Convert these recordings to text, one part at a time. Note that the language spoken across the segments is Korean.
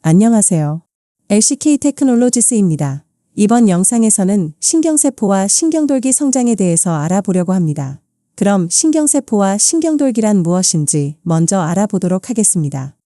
안녕하세요. LCK 테크놀로지스입니다. 이번 영상에서는 신경세포와 신경돌기 성장에 대해서 알아보려고 합니다. 그럼 신경세포와 신경돌기란 무엇인지 먼저 알아보도록 하겠습니다.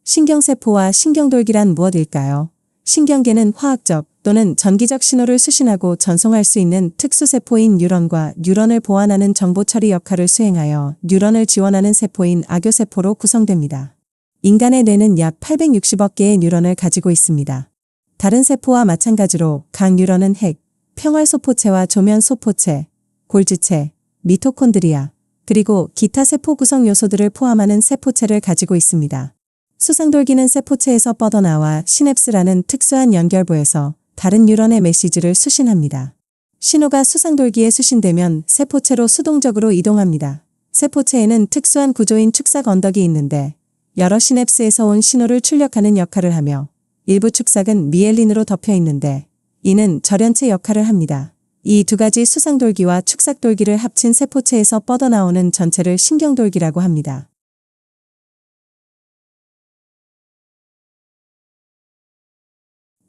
신경세포와 신경돌기란 무엇일까요? 신경계는 화학적 또는 전기적 신호를 수신하고 전송할 수 있는 특수세포인 뉴런과 뉴런을 보완하는 정보 처리 역할을 수행하여 뉴런을 지원하는 세포인 아교세포로 구성됩니다. 인간의 뇌는 약 860억 개의 뉴런을 가지고 있습니다. 다른 세포와 마찬가지로 각 뉴런은 핵, 평활소포체와 조면소포체, 골지체, 미토콘드리아, 그리고 기타 세포 구성 요소들을 포함하는 세포체를 가지고 있습니다. 수상돌기는 세포체에서 뻗어나와 시냅스라는 특수한 연결부에서 다른 뉴런의 메시지를 수신합니다. 신호가 수상돌기에 수신되면 세포체로 수동적으로 이동합니다. 세포체에는 특수한 구조인 축삭 언덕이 있는데 여러 시냅스에서 온 신호를 출력하는 역할을 하며 일부 축삭은 미엘린으로 덮여 있는데 이는 절연체 역할을 합니다. 이 두 가지 수상돌기와 축삭돌기를 합친 세포체에서 뻗어나오는 전체를 신경돌기라고 합니다.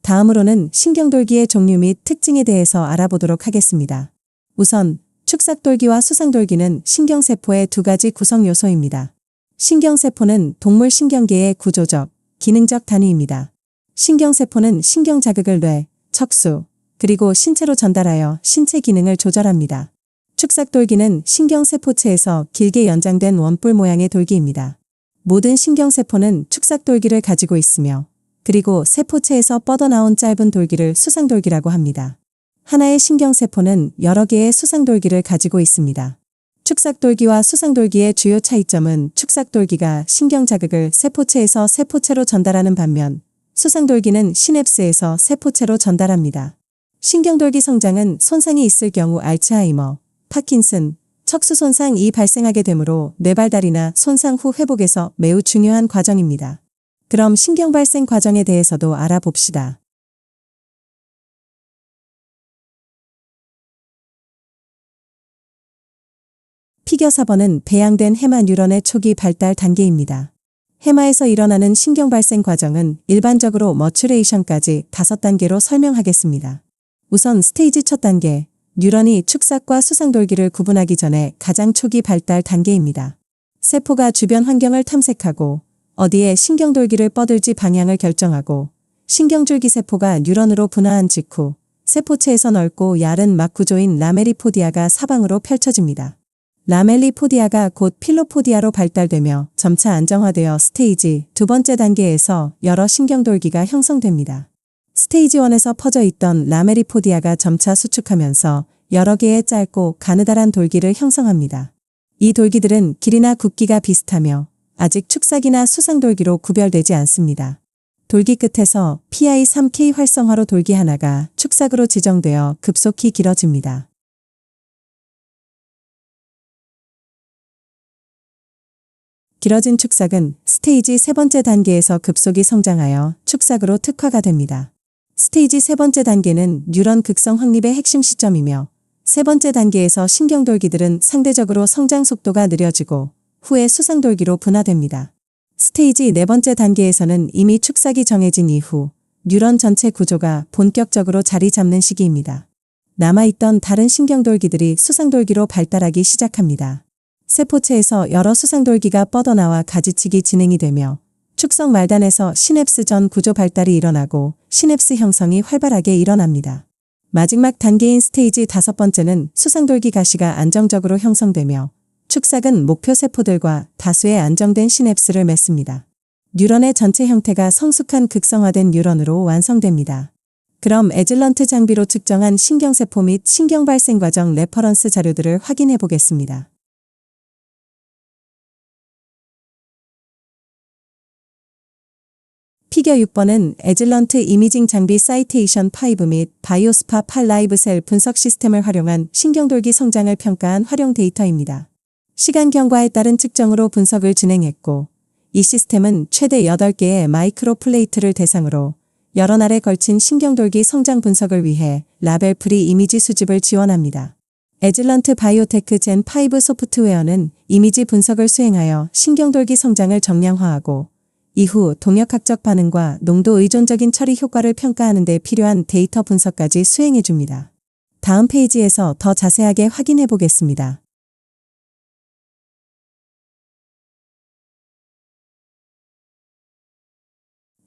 다음으로는 신경돌기의 종류 및 특징에 대해서 알아보도록 하겠습니다. 우선 축삭돌기와 수상돌기는 신경세포의 두 가지 구성 요소입니다. 신경세포는 동물 신경계의 구조적, 기능적 단위입니다. 신경세포는 신경자극을 뇌, 척수, 그리고 신체로 전달하여 신체 기능을 조절합니다. 축삭돌기는 신경세포체에서 길게 연장된 원뿔 모양의 돌기입니다. 모든 신경세포는 축삭돌기를 가지고 있으며 그리고 세포체에서 뻗어나온 짧은 돌기를 수상돌기라고 합니다. 하나의 신경세포는 여러 개의 수상돌기를 가지고 있습니다. 축삭돌기와 수상돌기의 주요 차이점은 축삭돌기가 신경자극을 세포체에서 세포체로 전달하는 반면 수상돌기는 시냅스에서 세포체로 전달합니다. 신경돌기 성장은 손상이 있을 경우 알츠하이머, 파킨슨, 척수 손상이 발생하게 되므로 뇌발달이나 손상 후 회복에서 매우 중요한 과정입니다. 그럼 신경 발생 과정에 대해서도 알아봅시다. 피겨 4번은 배양된 해마 뉴런의 초기 발달 단계입니다. 해마에서 일어나는 신경 발생 과정은 일반적으로 머추레이션까지 5단계로 설명하겠습니다. 우선 스테이지 첫 단계, 뉴런이 축삭과 수상돌기를 구분하기 전에 가장 초기 발달 단계입니다. 세포가 주변 환경을 탐색하고 어디에 신경돌기를 뻗을지 방향을 결정하고 신경줄기 세포가 뉴런으로 분화한 직후 세포체에서 넓고 얇은 막 구조인 라멜리포디아가 사방으로 펼쳐집니다. 라멜리포디아가 곧 필로포디아로 발달되며 점차 안정화되어 스테이지 두 번째 단계에서 여러 신경돌기가 형성됩니다. 스테이지 1에서 퍼져 있던 라멜리포디아가 점차 수축하면서 여러 개의 짧고 가느다란 돌기를 형성합니다. 이 돌기들은 길이나 굵기가 비슷하며 아직 축삭이나 수상돌기로 구별되지 않습니다. 돌기 끝에서 PI3K 활성화로 돌기 하나가 축삭으로 지정되어 급속히 길어집니다. 길어진 축삭은 스테이지 세 번째 단계에서 급속히 성장하여 축삭으로 특화가 됩니다. 스테이지 세 번째 단계는 뉴런 극성 확립의 핵심 시점이며 세 번째 단계에서 신경돌기들은 상대적으로 성장 속도가 느려지고 후에 수상돌기로 분화됩니다. 스테이지 네 번째 단계에서는 이미 축삭이 정해진 이후 뉴런 전체 구조가 본격적으로 자리 잡는 시기입니다. 남아있던 다른 신경돌기들이 수상돌기로 발달하기 시작합니다. 세포체에서 여러 수상돌기가 뻗어나와 가지치기 진행이 되며 축성 말단에서 시냅스 전 구조 발달이 일어나고 시냅스 형성이 활발하게 일어납니다. 마지막 단계인 스테이지 5번째는 수상돌기 가시가 안정적으로 형성되며 축삭은 목표 세포들과 다수의 안정된 시냅스를 맺습니다. 뉴런의 전체 형태가 성숙한 극성화된 뉴런으로 완성됩니다. 그럼 에즐런트 장비로 측정한 신경세포 및 신경 발생 과정 레퍼런스 자료들을 확인해 보겠습니다. 피겨 6번은 에즐런트 이미징 장비 사이테이션 5 및 바이오스파 8 라이브 셀 분석 시스템을 활용한 신경돌기 성장을 평가한 활용 데이터입니다. 시간 경과에 따른 측정으로 분석을 진행했고 이 시스템은 최대 8개의 마이크로 플레이트를 대상으로 여러 날에 걸친 신경돌기 성장 분석을 위해 라벨 프리 이미지 수집을 지원합니다. 에즐런트 바이오테크 젠5 소프트웨어는 이미지 분석을 수행하여 신경돌기 성장을 정량화하고 이후 동역학적 반응과 농도 의존적인 처리 효과를 평가하는 데 필요한 데이터 분석까지 수행해 줍니다. 다음 페이지에서 더 자세하게 확인해 보겠습니다.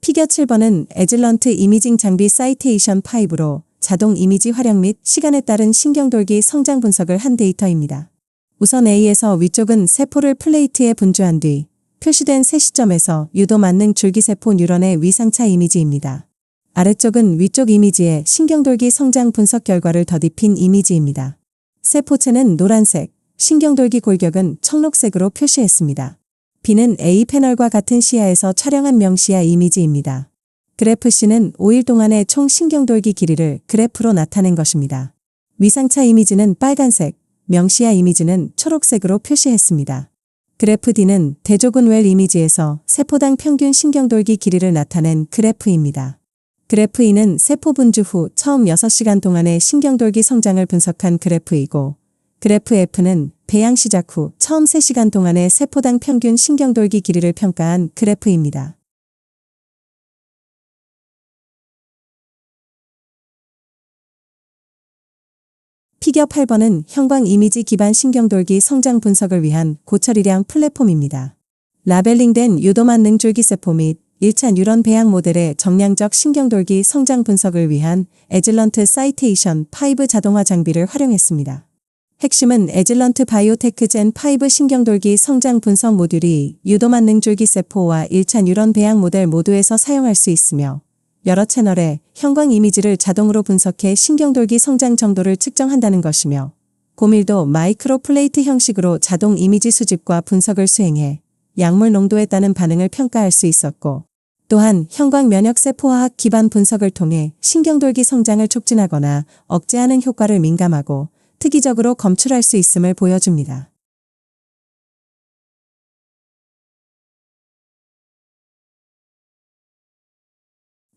피겨 7번은 에즐런트 이미징 장비 사이테이션 5로 자동 이미지 활용 및 시간에 따른 신경돌기 성장 분석을 한 데이터입니다. 우선 A에서 위쪽은 세포를 플레이트에 분주한 뒤 표시된 세 시점에서 유도 만능 줄기세포 뉴런의 위상차 이미지입니다. 아래쪽은 위쪽 이미지에 신경돌기 성장 분석 결과를 덧입힌 이미지입니다. 세포체는 노란색, 신경돌기 골격은 청록색으로 표시했습니다. B는 A 패널과 같은 시야에서 촬영한 명시야 이미지입니다. 그래프 C는 5일 동안의 총 신경돌기 길이를 그래프로 나타낸 것입니다. 위상차 이미지는 빨간색, 명시야 이미지는 초록색으로 표시했습니다. 그래프 D는 대조군 웰 이미지에서 세포당 평균 신경돌기 길이를 나타낸 그래프입니다. 그래프 E는 세포 분주 후 처음 6시간 동안의 신경돌기 성장을 분석한 그래프이고, 그래프 F는 배양 시작 후 처음 3시간 동안의 세포당 평균 신경돌기 길이를 평가한 그래프입니다. 피겨 8번은 형광 이미지 기반 신경돌기 성장 분석을 위한 고처리량 플랫폼입니다. 라벨링된 유도 만능 줄기세포 및 1차 뉴런 배양 모델의 정량적 신경돌기 성장 분석을 위한 에즐런트 사이테이션 5 자동화 장비를 활용했습니다. 핵심은 에즐런트 바이오테크 젠5 신경돌기 성장 분석 모듈이 유도 만능 줄기세포와 1차 뉴런 배양 모델 모두에서 사용할 수 있으며 여러 채널의 형광 이미지를 자동으로 분석해 신경돌기 성장 정도를 측정한다는 것이며 고밀도 마이크로 플레이트 형식으로 자동 이미지 수집과 분석을 수행해 약물 농도에 따른 반응을 평가할 수 있었고, 또한 형광 면역 세포화학 기반 분석을 통해 신경돌기 성장을 촉진하거나 억제하는 효과를 민감하고 특이적으로 검출할 수 있음을 보여줍니다.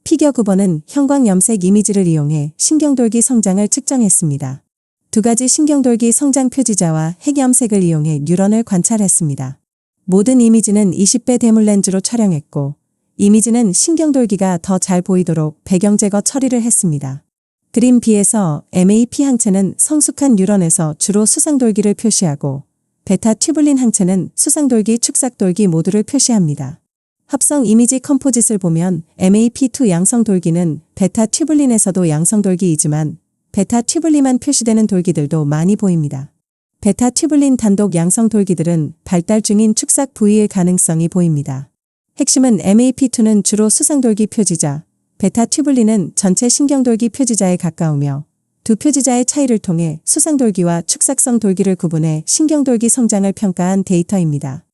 피겨 9번은 형광 염색 이미지를 이용해 신경돌기 성장을 측정했습니다. 두 가지 신경돌기 성장 표지자와 핵염색을 이용해 뉴런을 관찰했습니다. 모든 이미지는 20배 대물 렌즈로 촬영했고, 이미지는 신경돌기가 더 잘 보이도록 배경 제거 처리를 했습니다. 그림 B에서 MAP 항체는 성숙한 뉴런에서 주로 수상돌기를 표시하고, 베타 튜블린 항체는 수상돌기, 축삭돌기 모두를 표시합니다. 합성 이미지 컴포짓을 보면 MAP2 양성 돌기는 베타 튜블린에서도 양성 돌기이지만 베타 튜블린만 표시되는 돌기들도 많이 보입니다. 베타 튜블린 단독 양성 돌기들은 발달 중인 축삭 부위일 가능성이 보입니다. 핵심은 MAP2는 주로 수상돌기 표지자, 베타 튜블린은 전체 신경돌기 표지자에 가까우며 두 표지자의 차이를 통해 수상돌기와 축삭성 돌기를 구분해 신경돌기 성장을 평가한 데이터입니다.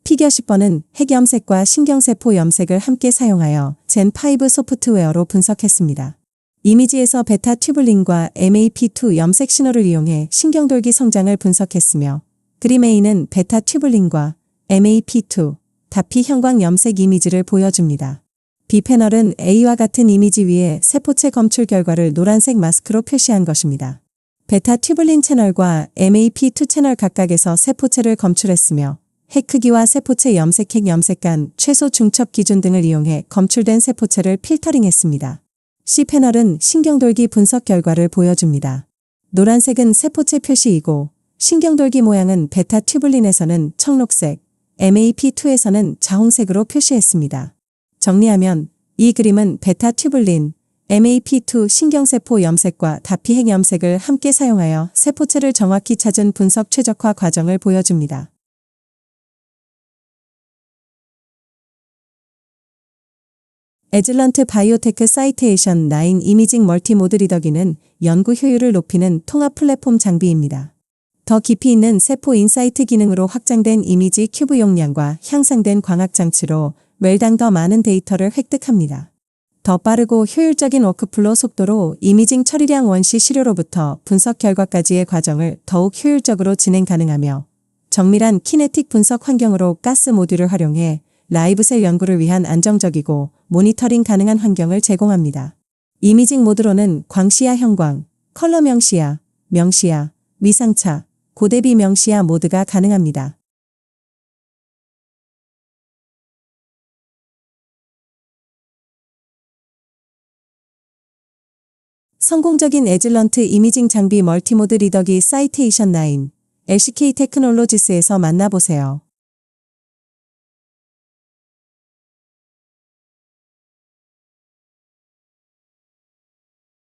피겨 10번은 핵염색과 신경세포 염색을 함께 사용하여 젠5 소프트웨어로 분석했습니다. 이미지에서 베타 튜블린과 MAP2 염색 신호를 이용해 신경돌기 성장을 분석했으며, 그림 A는 베타 튜블린과 MAP2, 다피 형광 염색 이미지를 보여줍니다. B 패널은 A와 같은 이미지 위에 세포체 검출 결과를 노란색 마스크로 표시한 것입니다. 베타 튜블린 채널과 MAP2 채널 각각에서 세포체를 검출했으며, 핵 크기와 세포체 염색, 핵 염색 간 최소 중첩 기준 등을 이용해 검출된 세포체를 필터링했습니다. C 패널은 신경돌기 분석 결과를 보여줍니다. 노란색은 세포체 표시이고 신경돌기 모양은 베타 튜블린에서는 청록색, MAP2에서는 자홍색으로 표시했습니다. 정리하면 이 그림은 베타 튜블린, MAP2 신경세포 염색과 다피 핵 염색을 함께 사용하여 세포체를 정확히 찾은 분석 최적화 과정을 보여줍니다. 에즐런트 바이오테크 사이테이션 9 이미징 멀티모드 리더기는 연구 효율을 높이는 통합 플랫폼 장비입니다. 더 깊이 있는 세포 인사이트 기능으로 확장된 이미지 큐브 용량과 향상된 광학 장치로 매일당 더 많은 데이터를 획득합니다. 더 빠르고 효율적인 워크플로우 속도로 이미징 처리량 원시 시료로부터 분석 결과까지의 과정을 더욱 효율적으로 진행 가능하며, 정밀한 키네틱 분석 환경으로 가스 모듈을 활용해 라이브셀 연구를 위한 안정적이고 모니터링 가능한 환경을 제공합니다. 이미징 모드로는 광시야 형광, 컬러 명시야, 명시야, 위상차, 고대비 명시야 모드가 가능합니다. 성공적인 에즐런트 이미징 장비 멀티모드 리더기 사이테이션 9, LCK 테크놀로지스에서 만나보세요.